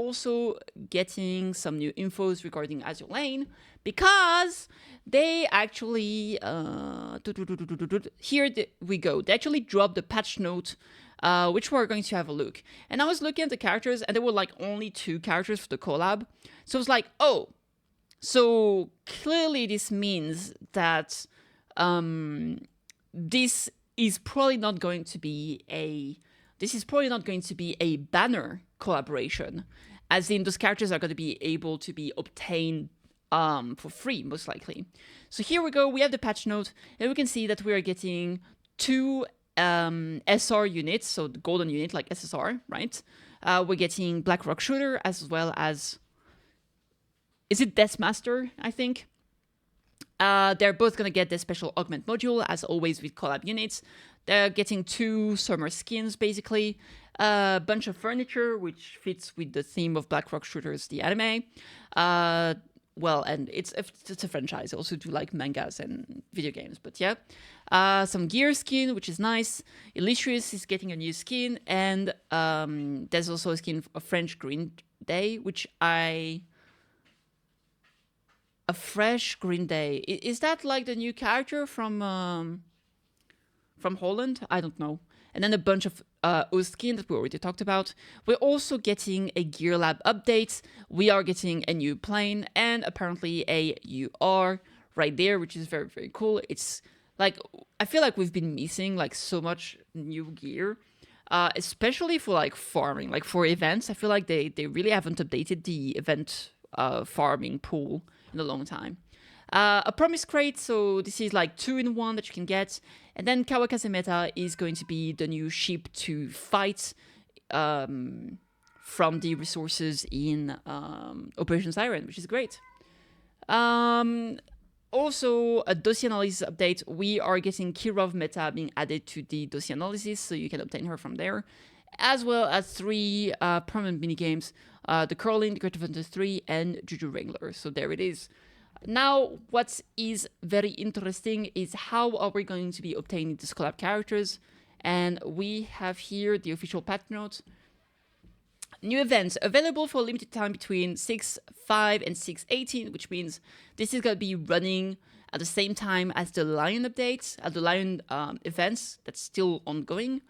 also getting some new infos regarding Azur Lane because they actually we go. They actually dropped the patch note, which we're going to have a look. And I was looking at the characters, and there were like only 2 characters for the collab. So I was like, oh, so clearly this means that this is probably not going to be a banner collaboration, as in those characters are going to be able to be obtained for free, most likely. So here we go, we have the patch note, and we can see that we are getting 2 SR units, so the golden unit like SSR, right? We're getting BLACKROCKSHOOTER as well as, is it Deathmaster, I think? They're both going to get the special augment module, as always with collab units. They're getting 2 summer skins, basically. A bunch of furniture, which fits with the theme of BLACKROCKSHOOTER's, the anime. Well, and it's a franchise. I also do like mangas and video games, but yeah. Some gear skin, which is nice. Illustrious is getting a new skin, and there's also a skin of French Green Day, which a fresh Green Day. Is that like the new character from Holland? I don't know. And then a bunch of skin that we already talked about. We're also getting a Gear Lab update. We are getting a new plane and apparently a UR right there, which is very, very cool. It's like, I feel like we've been missing like so much new gear, especially for like farming, like for events. I feel like they really haven't updated the event farming pool in a long time. A promise crate, so this is like 2-in-1 that you can get. And then Kawakase Meta is going to be the new ship to fight from the resources in Operation Siren, which is great. Also, a dossier analysis update. We are getting Kirov Meta being added to the dossier analysis, so you can obtain her from there. As well as 3 permanent minigames, the Curling, the Great Adventure 3, and Juju Wrangler. So there it is. Now, what is very interesting is how are we going to be obtaining these collab characters. And we have here the official Patchnotes. New events available for a limited time between 6/5 and 6/18, which means this is going to be running at the same time as the Lion updates, the Lion events that's still ongoing.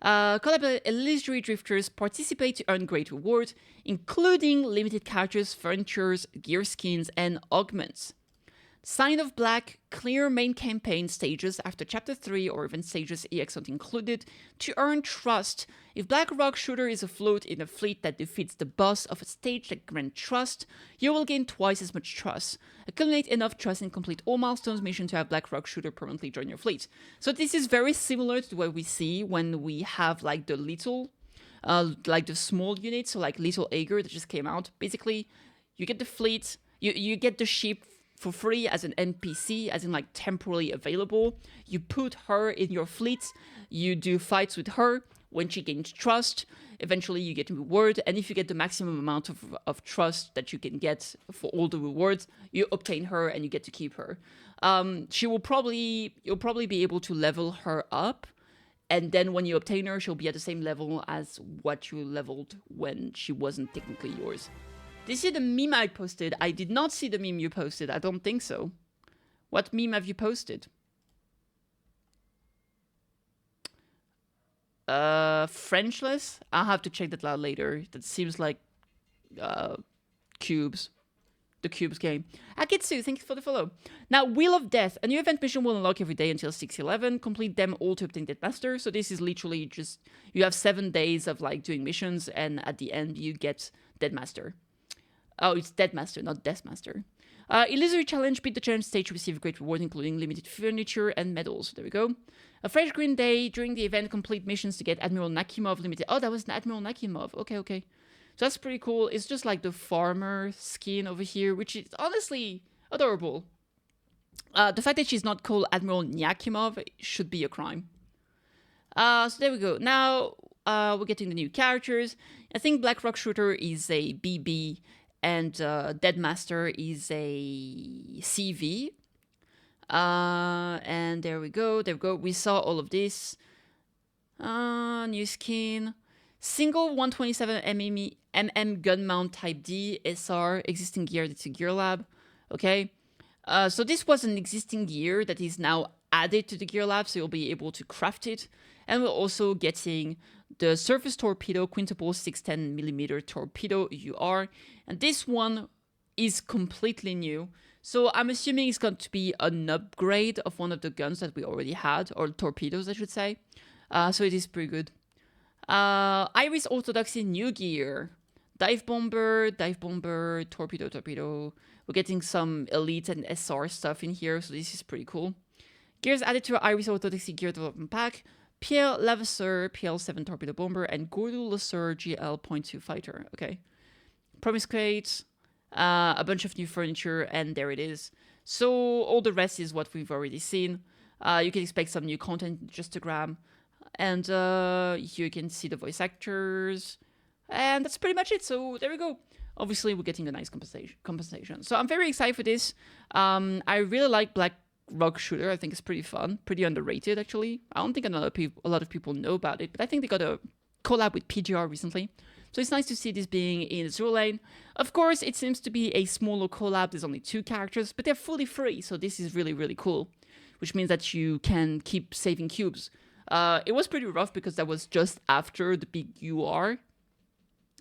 Collab illusory drifters participate to earn great rewards, including limited characters, furnitures, gear skins, and augments. Sign of Black, clear main campaign stages after Chapter 3 or event stages EX not included to earn trust. If BLACKROCKSHOOTER is afloat in a fleet that defeats the boss of a stage that grants trust, you will gain twice as much trust. Accumulate enough trust and complete all milestones mission to have BLACKROCKSHOOTER permanently join your fleet. So this is very similar to what we see when we have like the little, like the small units, so like Little Ager that just came out. Basically, you get the fleet, you get the ship for free as an NPC, as in like temporarily available. You put her in your fleet, you do fights with her. When she gains trust, eventually you get a reward, and if you get the maximum amount of trust that you can get for all the rewards, you obtain her and you get to keep her. You'll probably be able to level her up, and then when you obtain her, she'll be at the same level as what you leveled when she wasn't technically yours. This is the meme I posted. I did not see the meme you posted. I don't think so. What meme have you posted? Frenchless? I'll have to check that out later. That seems like cubes. The cubes game. Akitsu, thank you for the follow. Now, Wheel of Death. A new event mission will unlock every day until 6/11. Complete them all to obtain Deathmaster. So this is literally just, you have 7 days of like doing missions, and at the end you get Deadmaster. Oh, it's Deadmaster, not Deathmaster. Illusory Challenge. Beat the challenge stage to receive great rewards, including limited furniture and medals. There we go. A Fresh Green Day. During the event, complete missions to get Admiral Nakimov limited. Oh, that was Admiral Nakimov. Okay. So that's pretty cool. It's just like the farmer skin over here, which is honestly adorable. The fact that she's not called Admiral Nakimov should be a crime. So there we go. Now we're getting the new characters. I think BLACKROCKSHOOTER is a BB, and Deadmaster is a CV. And there we go. We saw all of this. New skin. Single 127 gun mount Type D SR existing gear that's a Gear Lab. Okay, so this was an existing gear that is now added to the Gear Lab, so you'll be able to craft it. And we're also getting the Surface Torpedo Quintuple 610mm Torpedo UR, and this one is completely new. So I'm assuming it's going to be an upgrade of one of the guns that we already had, or torpedoes, I should say. So it is pretty good. Iris Orthodoxy new gear. Dive Bomber, Torpedo. We're getting some Elite and SR stuff in here, so this is pretty cool. Gears added to our Iris Orthodoxy gear development pack. Pierre Levasseur, PL7 Torpedo Bomber, and Gordon Lasseur GL.2 Fighter. Okay. Promise Crate, a bunch of new furniture, and there it is. So all the rest is what we've already seen. You can expect some new content in just a gram. And you can see the voice actors. And that's pretty much it. So there we go. Obviously, we're getting a nice compensation. So I'm very excited for this. I really like BLACKROCKSHOOTER. I think it's pretty fun. Pretty underrated, actually. I don't think a lot of people know about it. But I think they got a collab with PGR recently. So it's nice to see this being in Azur lane. Of course, it seems to be a smaller collab. There's only 2 characters, but they're fully free. So this is really, really cool. Which means that you can keep saving cubes. It was pretty rough because that was just after the big UR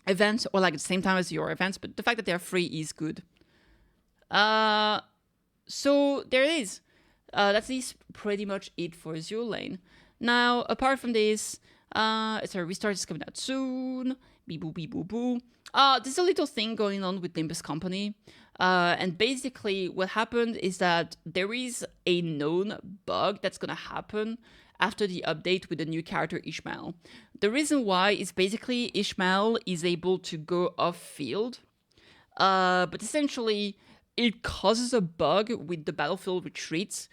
event, or like at the same time as the UR events, but the fact that they're free is good. So there it is. That is pretty much it for Azur lane. Now, apart from this, it's a restart is coming out soon. Beep boo beep boo boo. There's a little thing going on with Limbus company. And basically what happened is that there is a known bug that's gonna happen after the update with the new character Ishmael. The reason why is basically Ishmael is able to go off-field, but essentially it causes a bug with the battlefield retreats,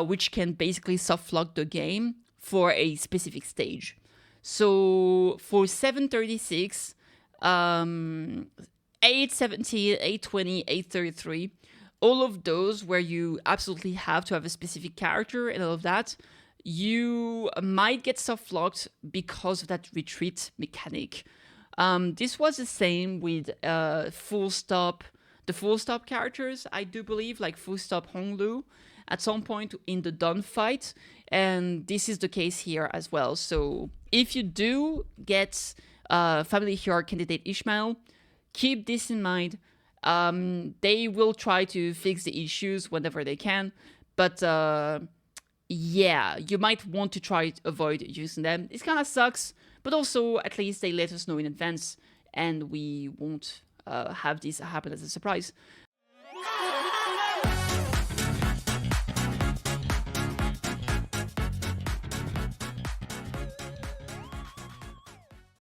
which can basically soft-lock the game for a specific stage. So for 736, 817, 820, 833, all of those where you absolutely have to have a specific character and all of that, you might get soft-locked because of that retreat mechanic. This was the same with the full stop characters, I do believe, like full stop Honglu at some point in the Dawn fight, and this is the case here as well. So if you do get Family Hero candidate Ishmael, keep this in mind. They will try to fix the issues whenever they can, but yeah, you might want to try to avoid using them. It kind of sucks, but also at least they let us know in advance and we won't have this happen as a surprise.